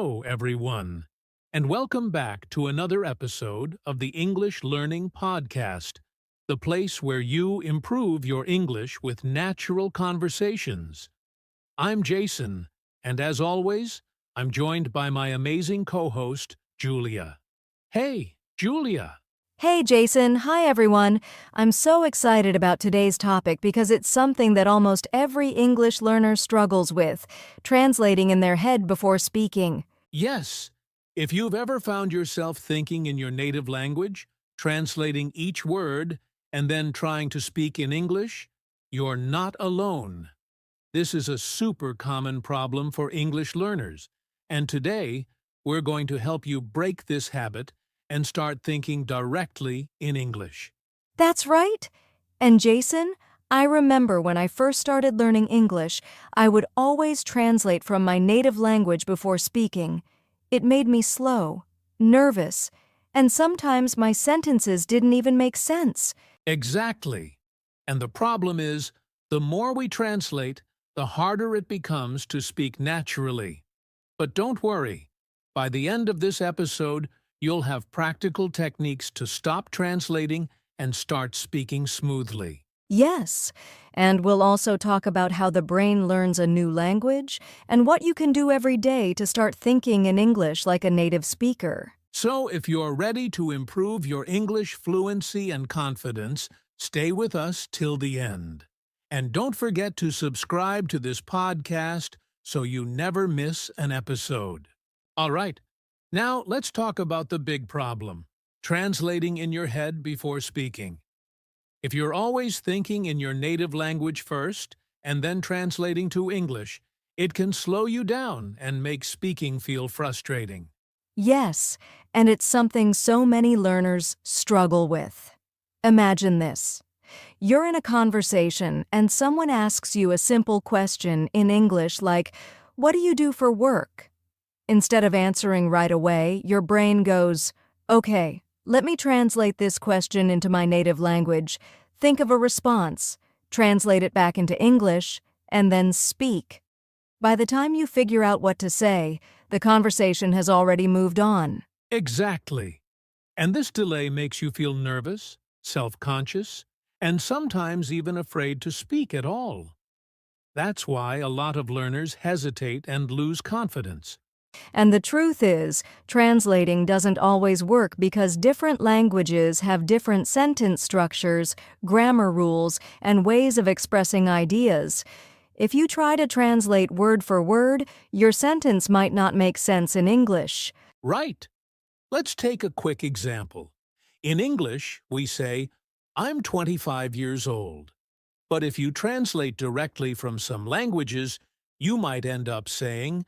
Hello, everyone, and welcome back to another episode of the English Learning Podcast, the place where you improve your English with natural conversations. I'm Jason, and as always, I'm joined by my amazing co-host, Julia. Hey, Julia! Hey, Jason. Hi, everyone. I'm so excited about today's topic because it's something that almost every English learner struggles with, translating in their head before speaking. Yes, if you've ever found yourself thinking in your native language, translating each word, and then trying to speak in English, you're not alone. This is a super common problem for English learners, and today we're going to help you break this habit and start thinking directly in English. That's right. And Jason, I remember when I first started learning English, I would always translate from my native language before speaking. It made me slow, nervous, and sometimes my sentences didn't even make sense. Exactly. And the problem is, the more we translate, the harder it becomes to speak naturally. But don't worry. By the end of this episode, you'll have practical techniques to stop translating and start speaking smoothly. Yes, and we'll also talk about how the brain learns a new language and what you can do every day to start thinking in English like a native speaker. So if you're ready to improve your English fluency and confidence, stay with us till the end. And don't forget to subscribe to this podcast so you never miss an episode. All right, now let's talk about the big problem, translating in your head before speaking. If you're always thinking in your native language first and then translating to English, it can slow you down and make speaking feel frustrating. Yes, and it's something so many learners struggle with. Imagine this. You're in a conversation and someone asks you a simple question in English like, "What do you do for work?" Instead of answering right away, your brain goes, "Okay, let me translate this question into my native language. Think of a response, translate it back into English, and then speak." By the time you figure out what to say, the conversation has already moved on. Exactly. And this delay makes you feel nervous, self-conscious, and sometimes even afraid to speak at all. That's why a lot of learners hesitate and lose confidence. And the truth is, translating doesn't always work because different languages have different sentence structures, grammar rules, and ways of expressing ideas. If you try to translate word for word, your sentence might not make sense in English. Right. Let's take a quick example. In English, we say, "I'm 25 years old." But if you translate directly from some languages, you might end up saying,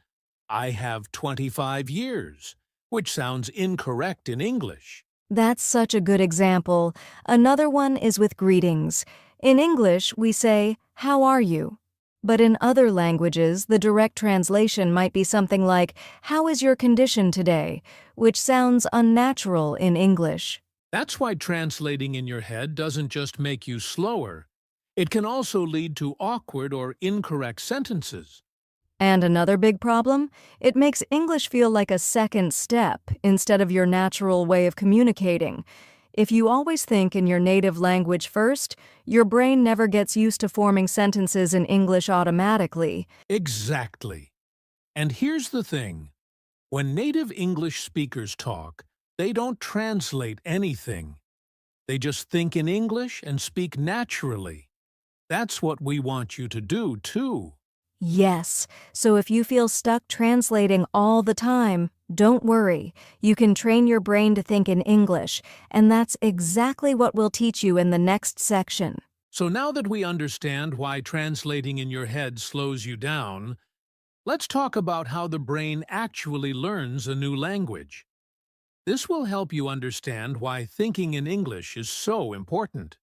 "I have 25 years," which sounds incorrect in English. That's such a good example. Another one is with greetings. In English, we say, "How are you?" But in other languages, the direct translation might be something like, "How is your condition today?" which sounds unnatural in English. That's why translating in your head doesn't just make you slower. It can also lead to awkward or incorrect sentences. And another big problem? It makes English feel like a second step instead of your natural way of communicating. If you always think in your native language first, your brain never gets used to forming sentences in English automatically. Exactly. And here's the thing. When native English speakers talk, they don't translate anything. They just think in English and speak naturally. That's what we want you to do, too. Yes, so if you feel stuck translating all the time, don't worry. You can train your brain to think in English, and that's exactly what we'll teach you in the next section. So now that we understand why translating in your head slows you down, let's talk about how the brain actually learns a new language. This will help you understand why thinking in English is so important.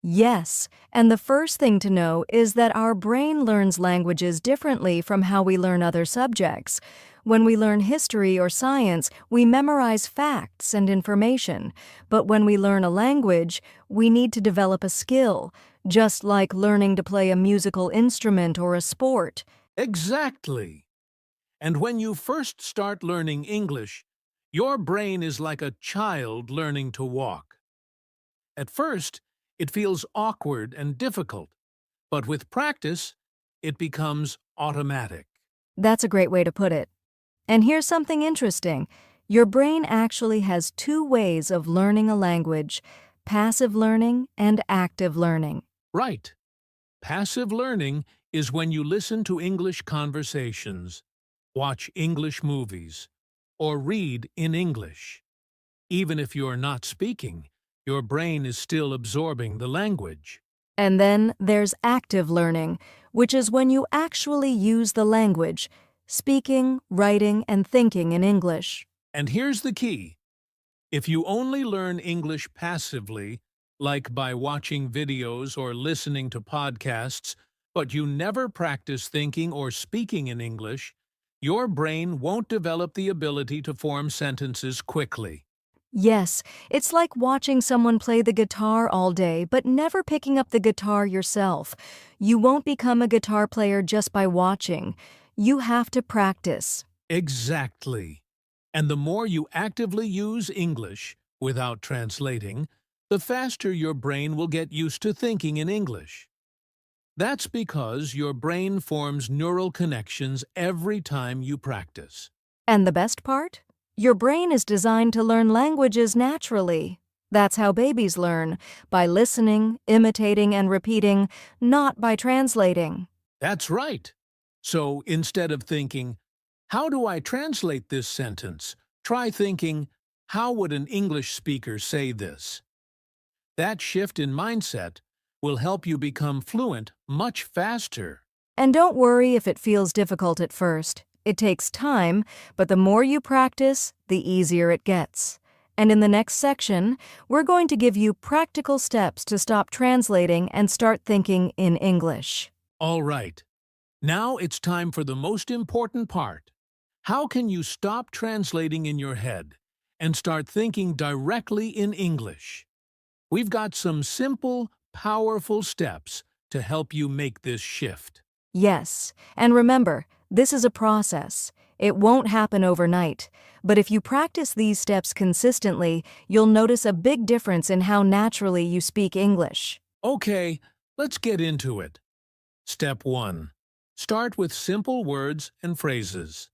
Yes, and the first thing to know is that our brain learns languages differently from how we learn other subjects. When we learn history or science, we memorize facts and information. But when we learn a language, we need to develop a skill, just like learning to play a musical instrument or a sport. Exactly. And when you first start learning English, your brain is like a child learning to walk. At first, it feels awkward and difficult, but with practice, it becomes automatic. That's a great way to put it. And here's something interesting. Your brain actually has two ways of learning a language: passive learning and active learning. Right. Passive learning is when you listen to English conversations, watch English movies, or read in English. Even if you're not speaking, your brain is still absorbing the language. And then there's active learning, which is when you actually use the language, speaking, writing, and thinking in English. And here's the key. If you only learn English passively, like by watching videos or listening to podcasts, but you never practice thinking or speaking in English, your brain won't develop the ability to form sentences quickly. Yes, it's like watching someone play the guitar all day but never picking up the guitar yourself. You won't become a guitar player just by watching. You have to practice. Exactly. And the more you actively use English without translating, the faster your brain will get used to thinking in English. That's because your brain forms neural connections every time you practice. And the best part? Your brain is designed to learn languages naturally. That's how babies learn, by listening, imitating, and repeating, not by translating. That's right. So instead of thinking, how do I translate this sentence? Try thinking, how would an English speaker say this? That shift in mindset will help you become fluent much faster. And don't worry if it feels difficult at first. It takes time, but the more you practice, the easier it gets. And in the next section, we're going to give you practical steps to stop translating and start thinking in English. All right. Now it's time for the most important part. How can you stop translating in your head and start thinking directly in English? We've got some simple, powerful steps to help you make this shift. Yes, and remember, this is a process. It won't happen overnight, but if you practice these steps consistently, you'll notice a big difference in how naturally you speak English. Okay, let's get into it. Step 1. Start with simple words and phrases.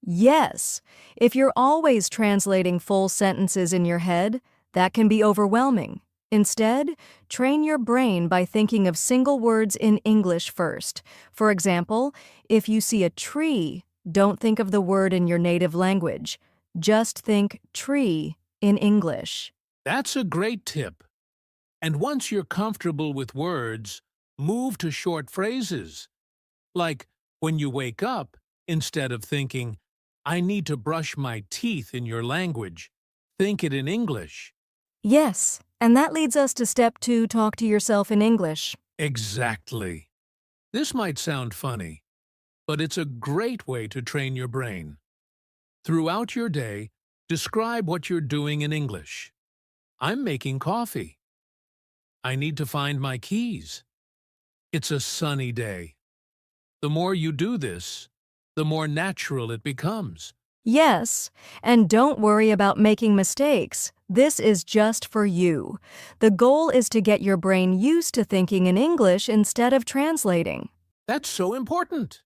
Yes, if you're always translating full sentences in your head, that can be overwhelming. Instead, train your brain by thinking of single words in English first. For example, if you see a tree, don't think of the word in your native language. Just think tree in English. That's a great tip. And once you're comfortable with words, move to short phrases. Like, when you wake up, instead of thinking, I need to brush my teeth in your language, think it in English. Yes, and that leads us to step 2, talk to yourself in English. Exactly. This might sound funny, but it's a great way to train your brain. Throughout your day, describe what you're doing in English. I'm making coffee. I need to find my keys. It's a sunny day. The more you do this, the more natural it becomes. Yes, and don't worry about making mistakes. This is just for you. The goal is to get your brain used to thinking in English instead of translating. That's so important.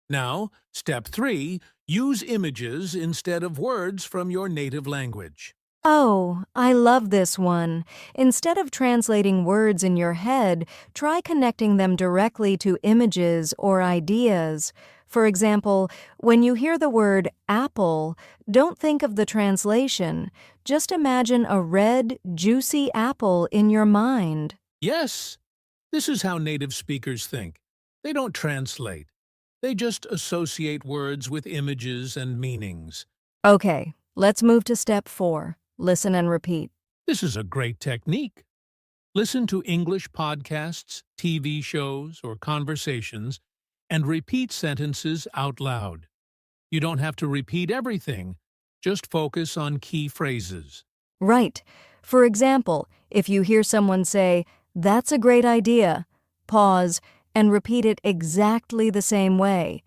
Now, step 3, use images instead of words from your native language. Oh, I love this one. Instead of translating words in your head, try connecting them directly to images or ideas. For example, when you hear the word apple, don't think of the translation. Just imagine a red, juicy apple in your mind. Yes, this is how native speakers think. They don't translate. They just associate words with images and meanings. Okay, let's move to step 4. Listen and repeat. This is a great technique. Listen to English podcasts, TV shows, or conversations, and repeat sentences out loud. You don't have to repeat everything. Just focus on key phrases. Right. For example, if you hear someone say, "That's a great idea," pause and repeat it exactly the same way.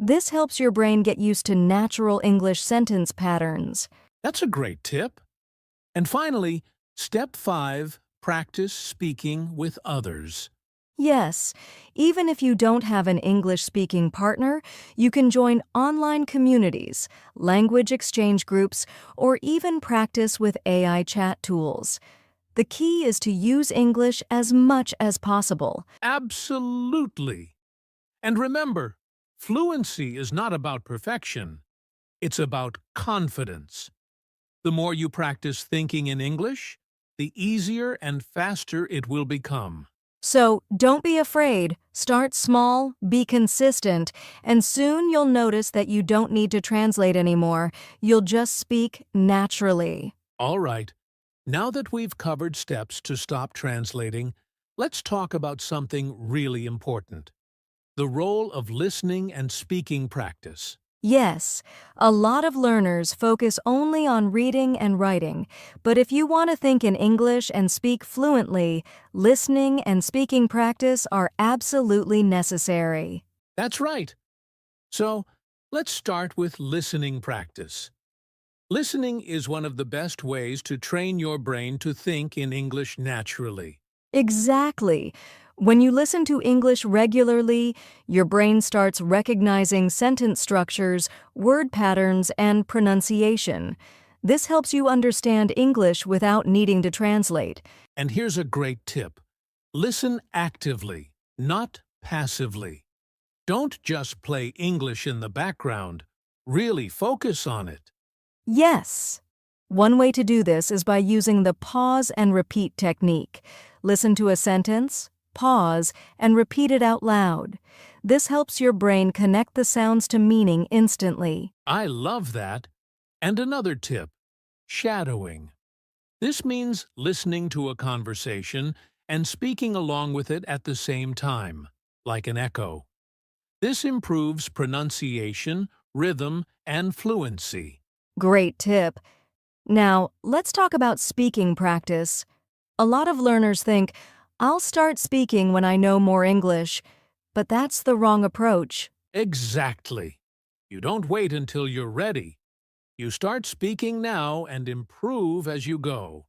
This helps your brain get used to natural English sentence patterns. That's a great tip. And finally, step 5, practice speaking with others. Yes, even if you don't have an English-speaking partner, you can join online communities, language exchange groups, or even practice with AI chat tools. The key is to use English as much as possible. Absolutely. And remember, fluency is not about perfection. It's about confidence. The more you practice thinking in English, the easier and faster it will become. So don't be afraid. Start small, be consistent, and soon you'll notice that you don't need to translate anymore. You'll just speak naturally. All right. Now that we've covered steps to stop translating, let's talk about something really important: the role of listening and speaking practice. Yes, a lot of learners focus only on reading and writing, but if you want to think in English and speak fluently, listening and speaking practice are absolutely necessary. That's right. So, let's start with listening practice. Listening is one of the best ways to train your brain to think in English naturally. Exactly. When you listen to English regularly, your brain starts recognizing sentence structures, word patterns, and pronunciation. This helps you understand English without needing to translate. And here's a great tip: listen actively, not passively. Don't just play English in the background. Really focus on it. Yes. One way to do this is by using the pause and repeat technique. Listen to a sentence, pause, and repeat it out loud. This helps your brain connect the sounds to meaning instantly. I love that. And another tip: shadowing. This means listening to a conversation and speaking along with it at the same time, like an echo. This improves pronunciation, rhythm, and fluency. Great tip. Now, let's talk about speaking practice. A lot of learners think, I'll start speaking when I know more English, but that's the wrong approach. Exactly. You don't wait until you're ready. You start speaking now and improve as you go.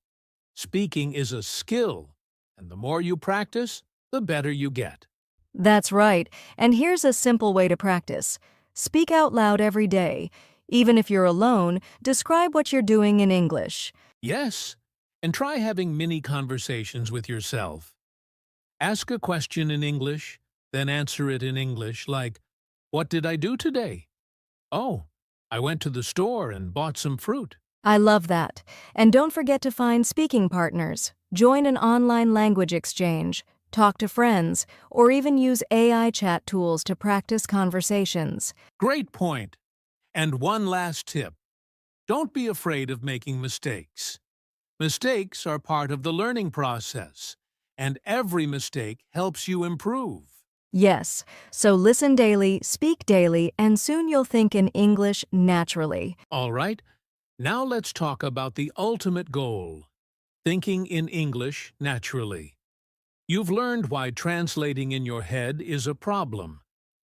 Speaking is a skill, and the more you practice, the better you get. That's right, and here's a simple way to practice. Speak out loud every day. Even if you're alone, describe what you're doing in English. Yes, and try having mini conversations with yourself. Ask a question in English, then answer it in English, like, "What did I do today?" "Oh, I went to the store and bought some fruit." I love that. And don't forget to find speaking partners. Join an online language exchange, talk to friends, or even use AI chat tools to practice conversations. Great point. And one last tip: don't be afraid of making mistakes. Mistakes are part of the learning process, and every mistake helps you improve. Yes, so listen daily, speak daily, and soon you'll think in English naturally. All right, now let's talk about the ultimate goal: thinking in English naturally. You've learned why translating in your head is a problem,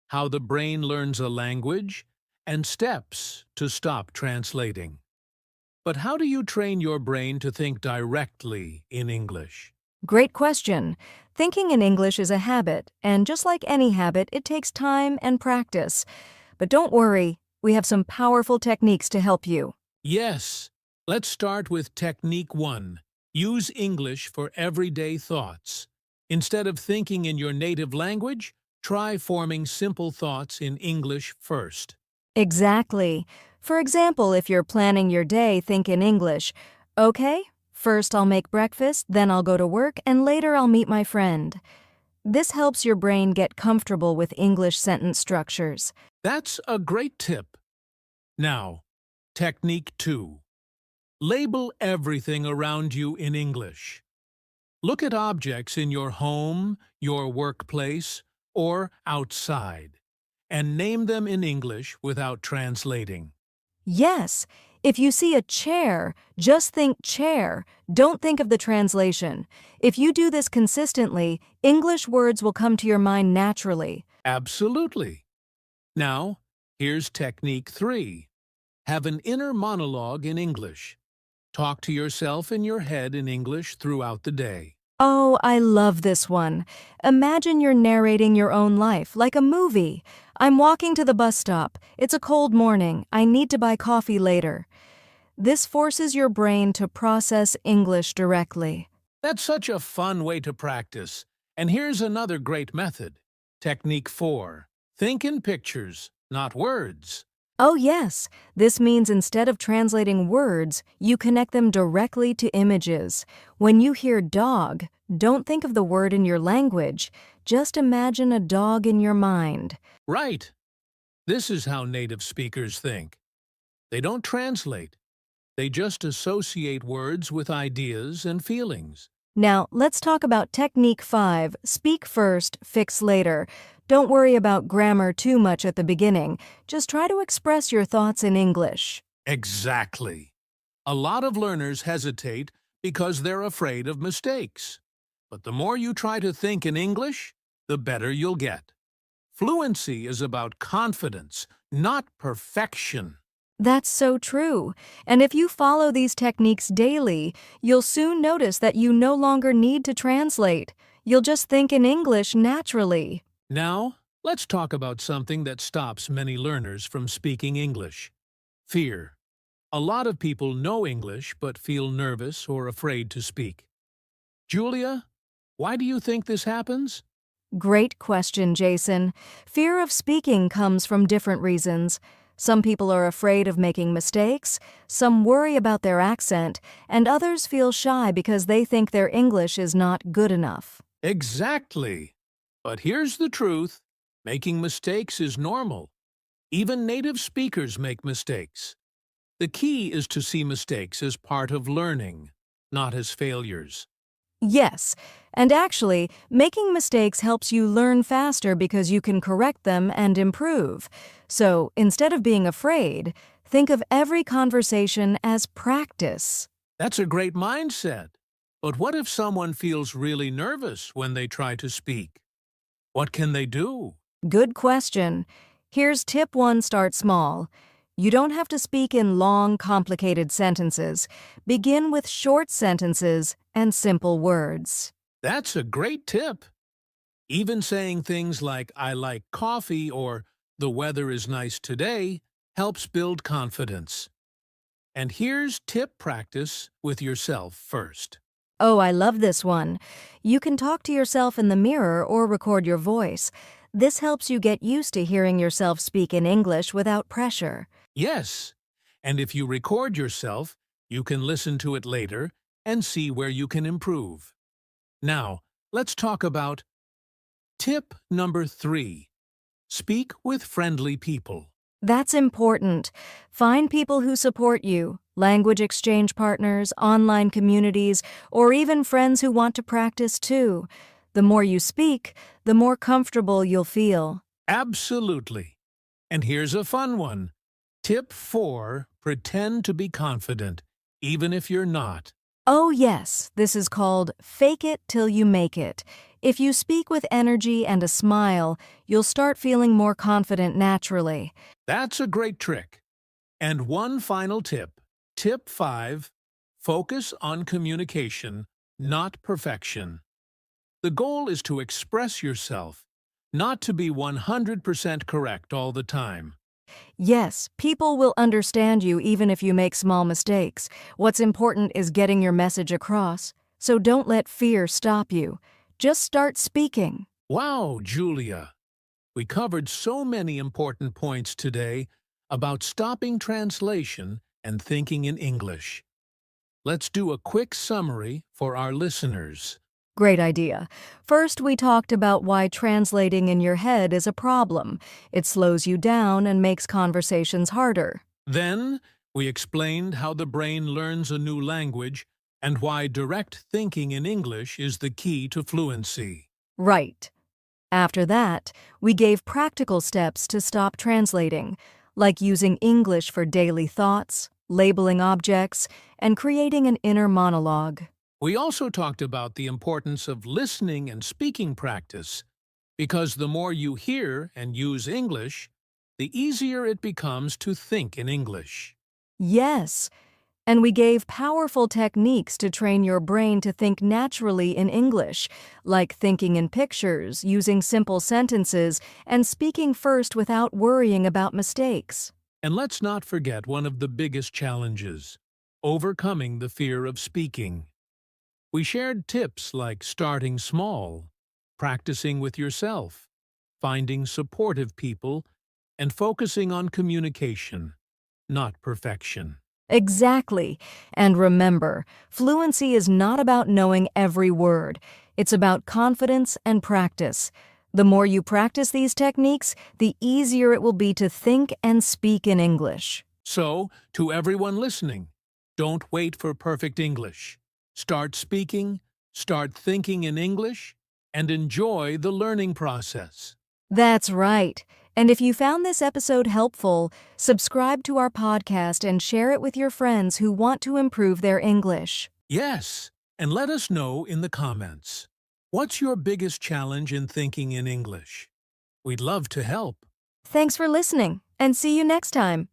how the brain learns a language, and steps to stop translating. But how do you train your brain to think directly in English? Great question. Thinking in English is a habit, and just like any habit, it takes time and practice. But don't worry, we have some powerful techniques to help you. Yes, let's start with Technique 1. Use English for everyday thoughts. Instead of thinking in your native language, try forming simple thoughts in English first. Exactly. For example, if you're planning your day, think in English. Okay, first I'll make breakfast, then I'll go to work, and later I'll meet my friend. This helps your brain get comfortable with English sentence structures. That's a great tip. Now, Technique 2. Label everything around you in English. Look at objects in your home, your workplace, or outside, and name them in English without translating. Yes, if you see a chair, just think chair. Don't think of the translation. If you do this consistently, English words will come to your mind naturally. Absolutely. Now, Here's technique 3. Have an inner monologue in English. Talk to yourself in your head in English throughout the day. Oh, I love this one. Imagine you're narrating your own life, like a movie. I'm walking to the bus stop. It's a cold morning. I need to buy coffee later. This forces your brain to process English directly. That's such a fun way to practice. And here's another great method. Technique 4. Think in pictures, not words. Oh, yes. This means instead of translating words, you connect them directly to images. When you hear dog, don't think of the word in your language. Just imagine a dog in your mind. Right. This is how native speakers think. They don't translate. They just associate words with ideas and feelings. Now, let's talk about technique 5, speak first, fix later. Don't worry about grammar too much at the beginning. Just try to express your thoughts in English. Exactly. A lot of learners hesitate because they're afraid of mistakes. But the more you try to think in English, the better you'll get. Fluency is about confidence, not perfection. That's so true. And if you follow these techniques daily, you'll soon notice that you no longer need to translate. You'll just think in English naturally. Now, let's talk about something that stops many learners from speaking English. Fear. A lot of people know English but feel nervous or afraid to speak. Julia, why do you think this happens? Great question, Jason. Fear of speaking comes from different reasons. Some people are afraid of making mistakes, some worry about their accent, and others feel shy because they think their English is not good enough. Exactly. But here's the truth. Making mistakes is normal. Even native speakers make mistakes. The key is to see mistakes as part of learning, not as failures. Yes, and actually, making mistakes helps you learn faster because you can correct them and improve. So, instead of being afraid, think of every conversation as practice. That's a great mindset. But what if someone feels really nervous when they try to speak? What can they do? Good question. Here's tip 1, start small. You don't have to speak in long, complicated sentences. Begin with short sentences and simple words. That's a great tip. Even saying things like, I like coffee or the weather is nice today helps build confidence. And here's tip practice with yourself first. Oh, I love this one. You can talk to yourself in the mirror or record your voice. This helps you get used to hearing yourself speak in English without pressure. Yes, and if you record yourself, you can listen to it later and see where you can improve. Now, let's talk about tip number 3. Speak with friendly people. That's important. Find people who support you, language exchange partners, online communities, or even friends who want to practice too. The more you speak, the more comfortable you'll feel. Absolutely. And here's a fun one. Tip 4, pretend to be confident, even if you're not. Oh yes, this is called fake it till you make it. If you speak with energy and a smile, you'll start feeling more confident naturally. That's a great trick. And one final tip. Tip 5, focus on communication, not perfection. The goal is to express yourself, not to be 100% correct all the time. Yes, people will understand you even if you make small mistakes. What's important is getting your message across. So don't let fear stop you. Just start speaking. Wow, Julia! We covered so many important points today about stopping translation and thinking in English. Let's do a quick summary for our listeners. Great idea. First, we talked about why translating in your head is a problem. It slows you down and makes conversations harder. Then, we explained how the brain learns a new language and why direct thinking in English is the key to fluency. Right. After that, we gave practical steps to stop translating, like using English for daily thoughts, labeling objects, and creating an inner monologue. We also talked about the importance of listening and speaking practice, because the more you hear and use English, the easier it becomes to think in English. Yes, and we gave powerful techniques to train your brain to think naturally in English, like thinking in pictures, using simple sentences, and speaking first without worrying about mistakes. And let's not forget one of the biggest challenges, overcoming the fear of speaking. We shared tips like starting small, practicing with yourself, finding supportive people, and focusing on communication, not perfection. Exactly. And remember, fluency is not about knowing every word. It's about confidence and practice. The more you practice these techniques, the easier it will be to think and speak in English. So, to everyone listening, don't wait for perfect English. Start speaking, start thinking in English, and enjoy the learning process. That's right. And if you found this episode helpful, subscribe to our podcast and share it with your friends who want to improve their English. Yes, and let us know in the comments. What's your biggest challenge in thinking in English? We'd love to help. Thanks for listening, and see you next time.